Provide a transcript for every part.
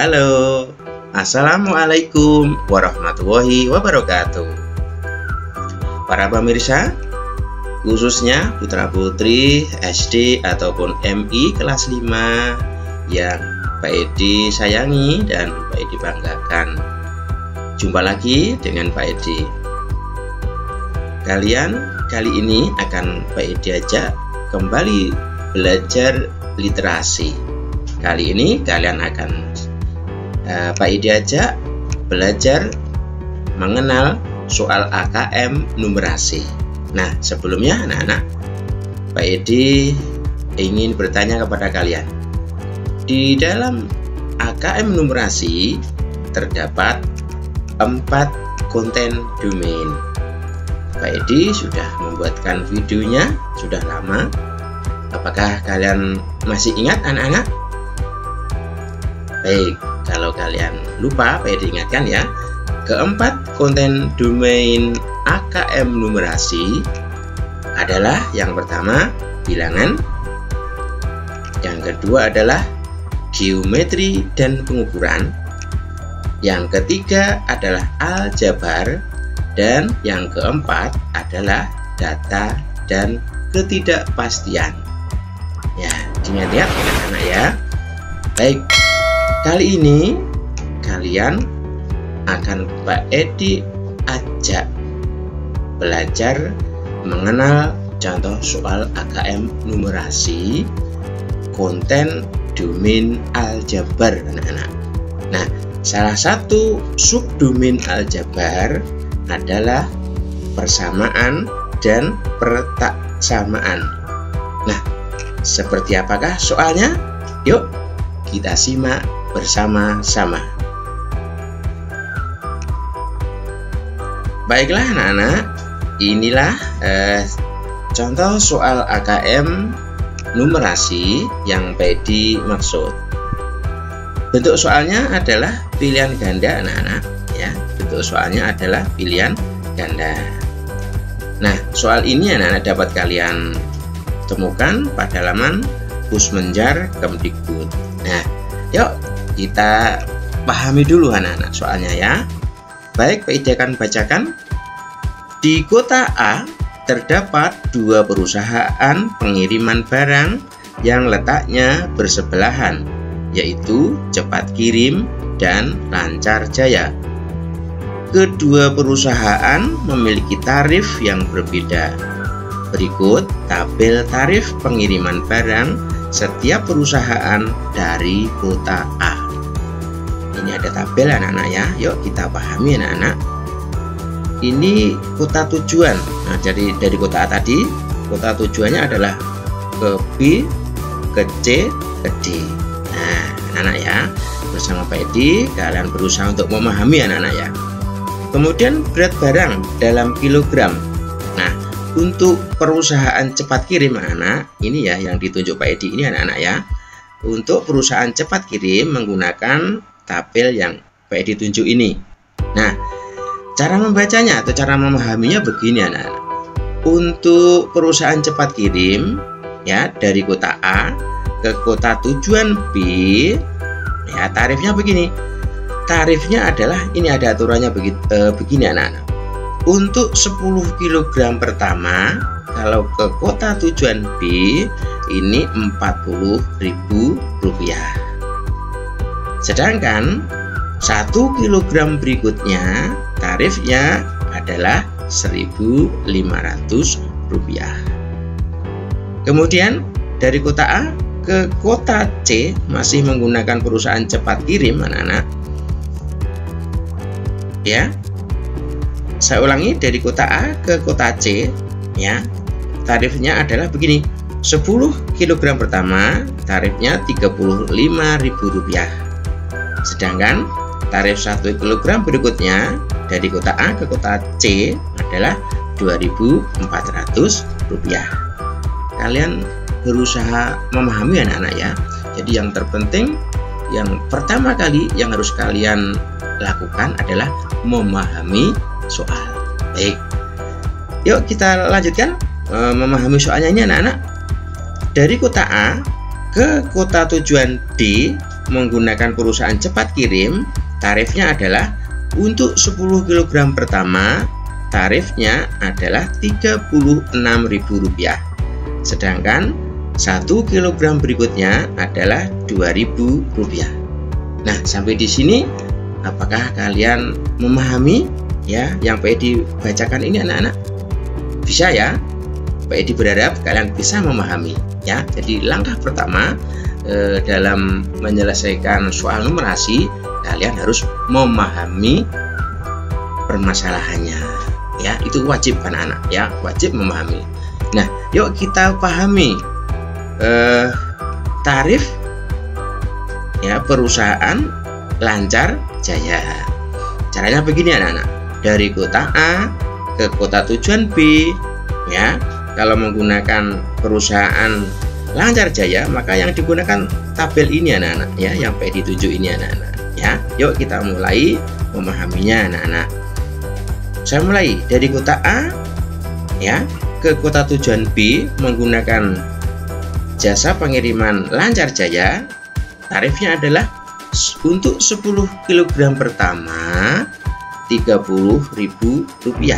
Halo, Assalamualaikum warahmatullahi wabarakatuh. Para pemirsa, khususnya putra-putri SD ataupun MI kelas 5 yang Pak Edi sayangi dan Pak Edi banggakan. Jumpa lagi dengan Pak Edi. Kalian kali ini akan Pak Edi ajak kembali belajar literasi. Kali ini kalian akan Pak Edi ajak belajar mengenal soal AKM numerasi. Nah, sebelumnya anak-anak, Pak Edi ingin bertanya kepada kalian. Di dalam AKM numerasi terdapat 4 konten domain. Pak Edi sudah membuatkan videonya sudah lama. Apakah kalian masih ingat anak-anak? Baik, kalau kalian lupa, Pak Edi ingatkan ya. Keempat konten domain AKM numerasi adalah yang pertama bilangan, yang kedua adalah geometri dan pengukuran, yang ketiga adalah aljabar, dan yang keempat adalah data dan ketidakpastian. Ya, diingat-ingat anak-anak ya. Baik, kali ini kalian akan Pak Edi ajak belajar mengenal contoh soal AKM numerasi konten domain aljabar anak-anak. Nah, salah satu subdomain aljabar adalah persamaan dan pertaksamaan. Nah, seperti apakah soalnya? Yuk kita simak bersama-sama. Baiklah anak-anak, inilah contoh soal AKM numerasi yang Pak Edi maksud. Bentuk soalnya adalah pilihan ganda anak-anak ya. Bentuk soalnya adalah pilihan ganda. Nah, soal ini anak-anak dapat kalian temukan pada halaman Pusmenjar Kemdikbud. Nah, yuk kita pahami dulu anak-anak soalnya ya. Baik, Pak Edi akan bacakan. Di kota A terdapat 2 perusahaan pengiriman barang yang letaknya bersebelahan, yaitu Cepat Kirim dan Lancar Jaya. Kedua perusahaan memiliki tarif yang berbeda. Berikut tabel tarif pengiriman barang setiap perusahaan dari kota A. Ini ada tabel anak-anak ya. Yuk kita pahami anak-anak. Ini kota tujuan. Nah, jadi dari kota A tadi, kota tujuannya adalah ke B, ke C, ke D. Nah, anak-anak ya, bersama Pak Edi kalian berusaha untuk memahami anak-anak ya. Kemudian berat barang dalam kilogram. Nah, untuk perusahaan Cepat Kirim anak-anak, ini ya yang ditunjuk Pak Edi ini anak-anak ya. Untuk perusahaan Cepat Kirim menggunakan tabel yang Pak Edi tunjuk ini. Nah, cara membacanya atau cara memahaminya begini anak-anak. Untuk perusahaan Cepat Kirim ya, dari kota A ke kota tujuan B ya, tarifnya begini. Tarifnya adalah, ini ada aturannya begini anak-anak. Untuk 10 kg pertama kalau ke kota tujuan B ini Rp40.000. Sedangkan 1 kg berikutnya tarifnya adalah Rp1.500. Kemudian dari kota A ke kota C masih menggunakan perusahaan Cepat Kirim anak-anak. Ya. Saya ulangi, dari kota A ke kota C ya. Tarifnya adalah begini. 10 kg pertama tarifnya Rp35.000. Sedangkan tarif 1 kg berikutnya dari kota A ke kota C adalah Rp2.400. Kalian berusaha memahami anak-anak ya. Jadi yang terpenting, yang pertama kali yang harus kalian lakukan adalah memahami soal. Baik, yuk kita lanjutkan memahami soalnya ini anak-anak. Dari kota A ke kota tujuan D menggunakan perusahaan cepat kirim, tarifnya adalah untuk 10 kg pertama, tarifnya adalah Rp36.000. Sedangkan 1 kg berikutnya adalah Rp2.000. Nah, sampai di sini apakah kalian memahami ya yang Pak Edi bacakan ini anak-anak? Bisa ya? Pak Edi berharap kalian bisa memahami ya. Jadi langkah pertama dalam menyelesaikan soal numerasi, kalian harus memahami permasalahannya ya. Itu wajib anak-anak ya, wajib memahami. Nah, yuk kita pahami tarif ya perusahaan Lancar Jaya. Caranya begini anak-anak, dari kota A ke kota tujuan B ya. Kalau menggunakan perusahaan Lancar Jaya, maka yang digunakan tabel ini anak-anak ya, yang Pak Edi tuju ini anak-anak ya. Yuk kita mulai memahaminya anak-anak. Saya mulai dari kota A ya ke kota tujuan B menggunakan jasa pengiriman Lancar Jaya. Tarifnya adalah untuk 10 kg pertama Rp30.000.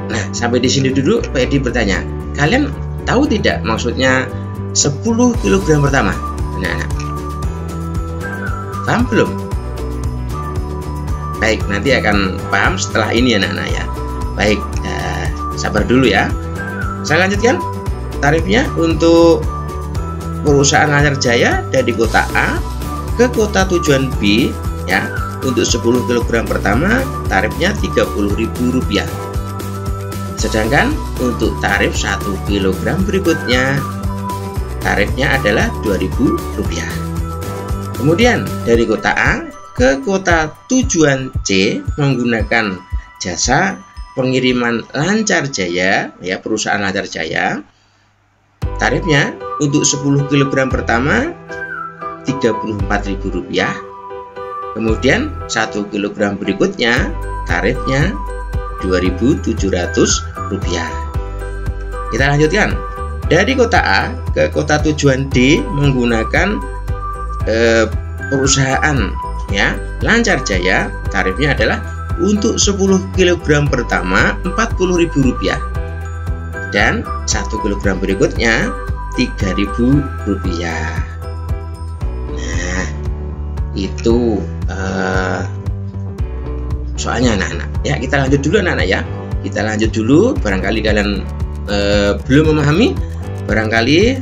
Nah, sampai di sini dulu Pak Edi bertanya, kalian tahu tidak maksudnya 10 kg pertama? Anak-anak paham belum? Baik, nanti akan paham setelah ini anak-anak ya. Baik, sabar dulu ya. Saya lanjutkan. Tarifnya untuk perusahaan Lancar Jaya dari kota A ke kota tujuan B ya, untuk 10 kg pertama tarifnya Rp30.000. Sedangkan untuk tarif 1 kg berikutnya tarifnya adalah Rp2.000. Kemudian dari kota A ke kota tujuan C menggunakan jasa pengiriman Lancar Jaya ya, perusahaan Lancar Jaya. Tarifnya untuk 10 kg pertama Rp34.000. Kemudian 1 kg berikutnya tarifnya Rp2.700. Kita lanjutkan. Dari kota A ke kota tujuan D menggunakan perusahaan ya Lancar Jaya. Tarifnya adalah untuk 10 kg pertama Rp40.000 dan 1 kg berikutnya Rp3.000. Nah, itu soalnya anak-anak ya. Kita lanjut dulu anak-anak ya. Kita lanjut dulu, barangkali kalian belum memahami, barangkali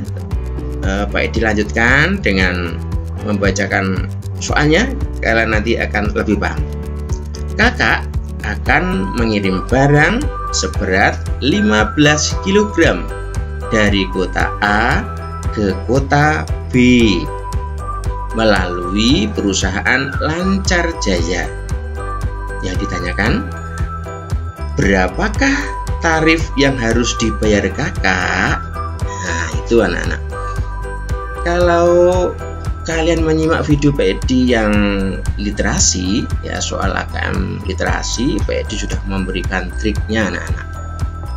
Pak Edi lanjutkan dengan membacakan soalnya, kalian nanti akan lebih paham. Kakak akan mengirim barang seberat 15 kg dari kota A ke kota B melalui perusahaan Lancar Jaya. Yang ditanyakan, berapakah tarif yang harus dibayar kakak? Nah, itu anak-anak. Kalau kalian menyimak video Pak Edi yang literasi ya, soal AKM literasi, Pak Edi sudah memberikan triknya anak-anak.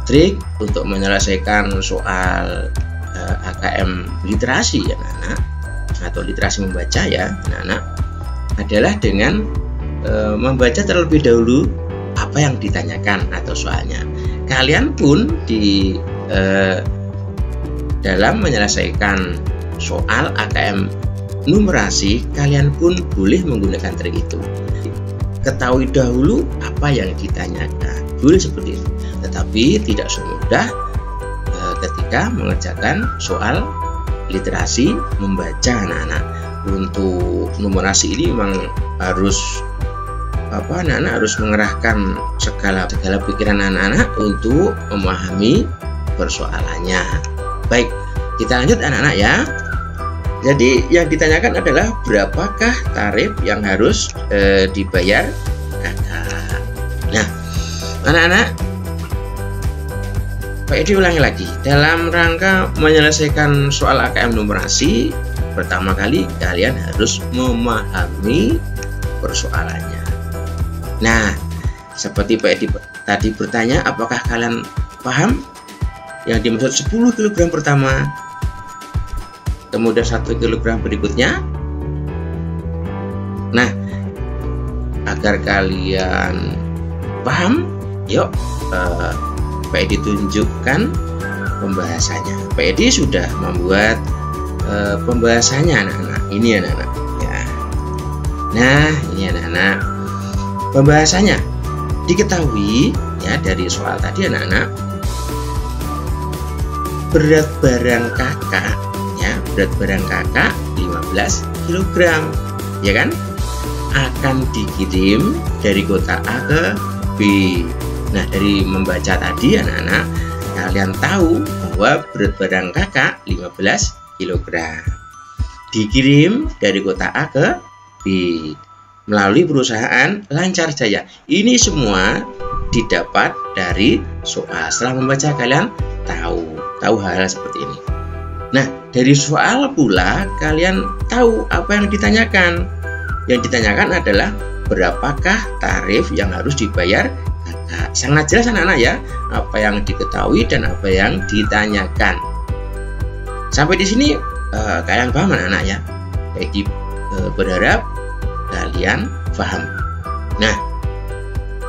Trik untuk menyelesaikan soal AKM literasi ya anak-anak, atau literasi membaca ya anak-anak, adalah dengan membaca terlebih dahulu apa yang ditanyakan atau soalnya. Kalian pun di dalam menyelesaikan soal AKM numerasi, kalian pun boleh menggunakan trik itu. Ketahui dahulu apa yang ditanyakan, boleh seperti itu. Tetapi tidak semudah ketika mengerjakan soal literasi membaca anak-anak. Untuk numerasi ini memang harus anak-anak harus mengerahkan segala pikiran anak-anak untuk memahami persoalannya. Baik, kita lanjut anak-anak ya. Jadi yang ditanyakan adalah berapakah tarif yang harus dibayar kakak. Nah, anak-anak, Pak Edi ulangi lagi. Dalam rangka menyelesaikan soal AKM numerasi, pertama kali kalian harus memahami persoalannya. Nah, seperti Pak Edi tadi bertanya, apakah kalian paham yang dimaksud 10 kg pertama? kemudian 1 kg berikutnya. Nah, agar kalian paham, yuk Pak Edi tunjukkan pembahasannya. Pak Edi sudah membuat pembahasannya anak-anak. Ini anak-anak ya. Nah, ini anak-anak pembahasannya. Diketahui ya dari soal tadi anak-anak, berat barang kakak ya, berat barang kakak 15 kg ya kan, akan dikirim dari kota A ke B. Nah, dari membaca tadi anak-anak, kalian tahu bahwa berat barang kakak 15 kg dikirim dari kota A ke B melalui perusahaan Lancar Jaya. Ini semua didapat dari soal. Setelah membaca kalian tahu hal-hal seperti ini. Nah, dari soal pula kalian tahu apa yang ditanyakan. Yang ditanyakan adalah berapakah tarif yang harus dibayar kakak. Sangat jelas anak-anak ya, apa yang diketahui dan apa yang ditanyakan. Sampai di sini kalian paham anak-anak ya. Jadi berharap kalian paham. Nah,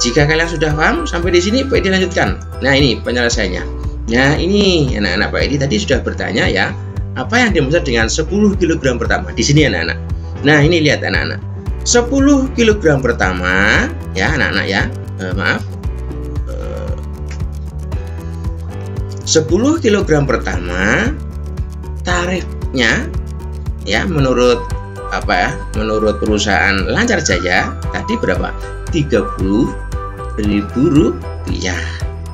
jika kalian sudah paham sampai di sini, Pak Edi lanjutkan. Nah, ini penyelesaiannya. Nah, ini anak-anak, Pak Edi tadi sudah bertanya ya, apa yang dimaksud dengan 10 kg pertama? Di sini anak-anak. Nah, ini lihat anak-anak. 10 kg pertama ya anak-anak ya. 10 kg pertama tarifnya ya menurut menurut perusahaan Lancar Jaya tadi berapa? 30.000 rupiah.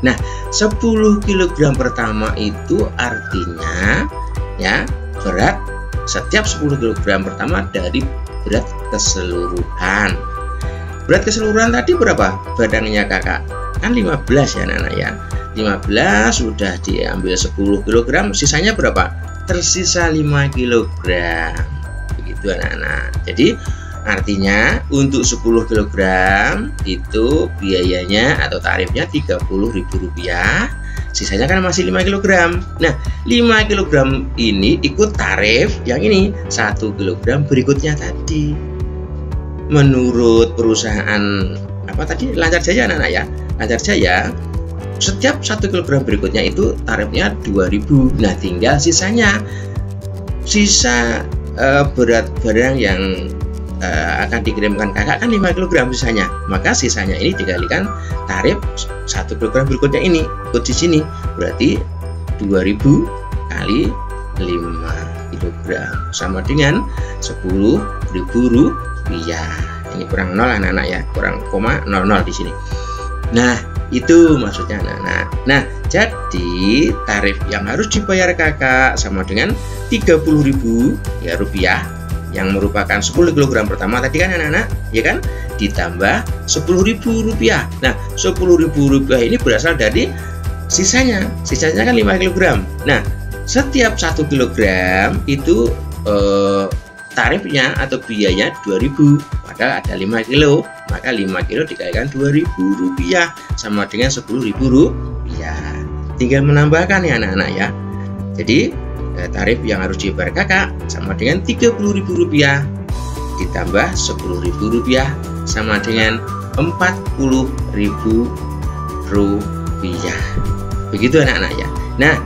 Nah, 10 kg pertama itu artinya ya berat setiap 10 kg pertama dari berat keseluruhan. Berat keseluruhan tadi berapa? Badannya kakak kan 15 ya anak-anak ya. 15 sudah diambil 10 kg, sisanya berapa? Tersisa 5 kg. Begitu anak-anak. Jadi artinya untuk 10 kg itu biayanya atau tarifnya Rp30.000, sisanya kan masih 5 kg. Nah, 5 kg ini ikut tarif yang ini 1 kg berikutnya tadi. Menurut perusahaan apa tadi? Lancar Jaya anak-anak ya. Lancar Jaya setiap 1 kg berikutnya itu tarifnya 2.000. Nah, tinggal sisanya. Sisa berat barang yang akan dikirimkan kakak kan 5 kg sisanya. Maka sisanya ini dikalikan tarif 1 kg berikutnya ini ikut di sini. Berarti 2.000 kali 5 kg sama dengan 10.000 rupiah. Ini kurang 0 anak-anak ya, kurang koma 00 di sini. Nah, itu maksudnya anak-anak. Nah, jadi tarif yang harus dibayar kakak sama dengan 30.000 ya rupiah, yang merupakan 10 kg pertama tadi kan anak-anak ya kan, ditambah 10.000 rupiah. Nah, 10.000 rupiah ini berasal dari sisanya kan 5 kg. Nah, setiap 1 kg itu tarifnya atau biayanya 2.000, padahal ada 5 kilo, maka 5 kilo dikalikan 2.000 rupiah sama dengan 10.000 rupiah. Tinggal menambahkan ya anak-anak ya. Jadi tarif yang harus dibayar kakak sama dengan 30.000 rupiah ditambah 10.000 rupiah sama dengan 40.000 rupiah. Begitu anak-anak ya. Nah,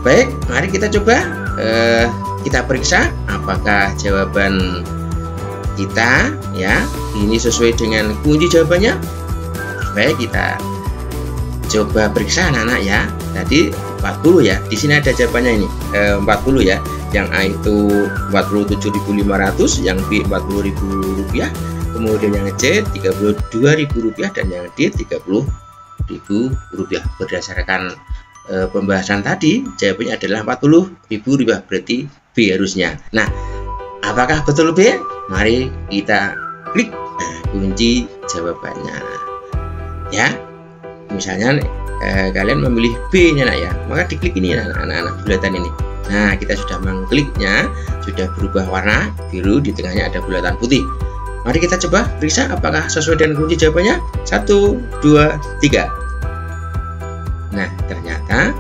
baik, mari kita coba kita periksa apakah jawaban kita ya ini sesuai dengan kunci jawabannya. Baik, kita coba periksa anak-anak ya. Tadi 40 ya, di sini ada jawabannya ini 40 ya. Yang A itu 47.500, yang B 40.000 rupiah, kemudian yang C 32.000 rupiah dan yang D 30.000 rupiah. Berdasarkan pembahasan tadi jawabannya adalah 40.000 rupiah, berarti B harusnya. Nah, apakah betul B? Mari kita klik kunci jawabannya ya. Misalnya kalian memilih B nya ya, maka diklik ini anak-anak bulatan ini. Nah, kita sudah mengkliknya, sudah berubah warna biru, di tengahnya ada bulatan putih. Mari kita coba periksa apakah sesuai dengan kunci jawabannya. 1, 2, 3. Nah, ternyata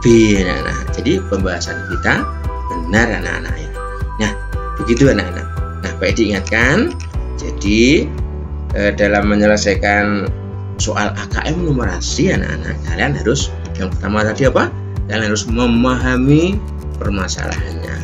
B. Nah, jadi pembahasan kita benar anak-anak ya. Nah, begitu anak-anak. Nah, baik diingatkan. Jadi dalam menyelesaikan soal AKM numerasi anak-anak, kalian harus yang pertama tadi apa? Kalian harus memahami permasalahannya.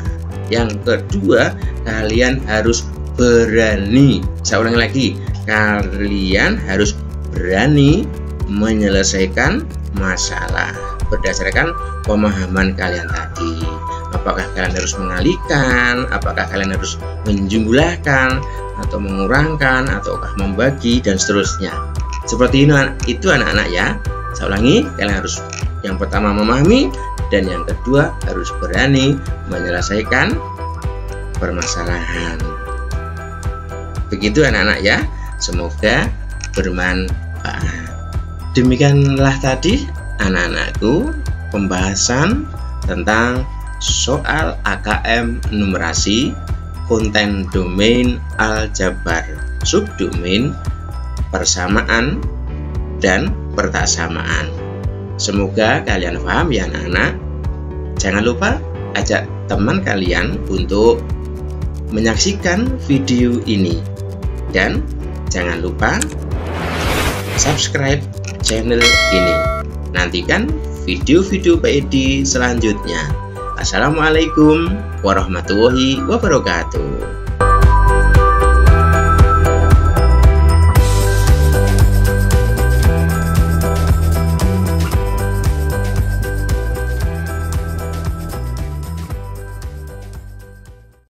Yang kedua, kalian harus berani. Saya ulangi lagi, kalian harus berani menyelesaikan masalah berdasarkan pemahaman kalian tadi. Apakah kalian harus mengalihkan, apakah kalian harus menjumlahkan, atau mengurangkan, ataukah membagi, dan seterusnya. Seperti itu anak-anak ya. Saya ulangi, kalian harus yang pertama memahami, dan yang kedua harus berani menyelesaikan permasalahan. Begitu anak-anak ya. Semoga bermanfaat. Demikianlah tadi anak-anakku pembahasan tentang soal AKM numerasi, konten domain aljabar, subdomain, persamaan, dan pertaksamaan. Semoga kalian paham ya anak-anak. Jangan lupa ajak teman kalian untuk menyaksikan video ini. Dan jangan lupa subscribe channel ini. Nantikan video-video Pak Edi selanjutnya. Assalamualaikum warahmatullahi wabarakatuh.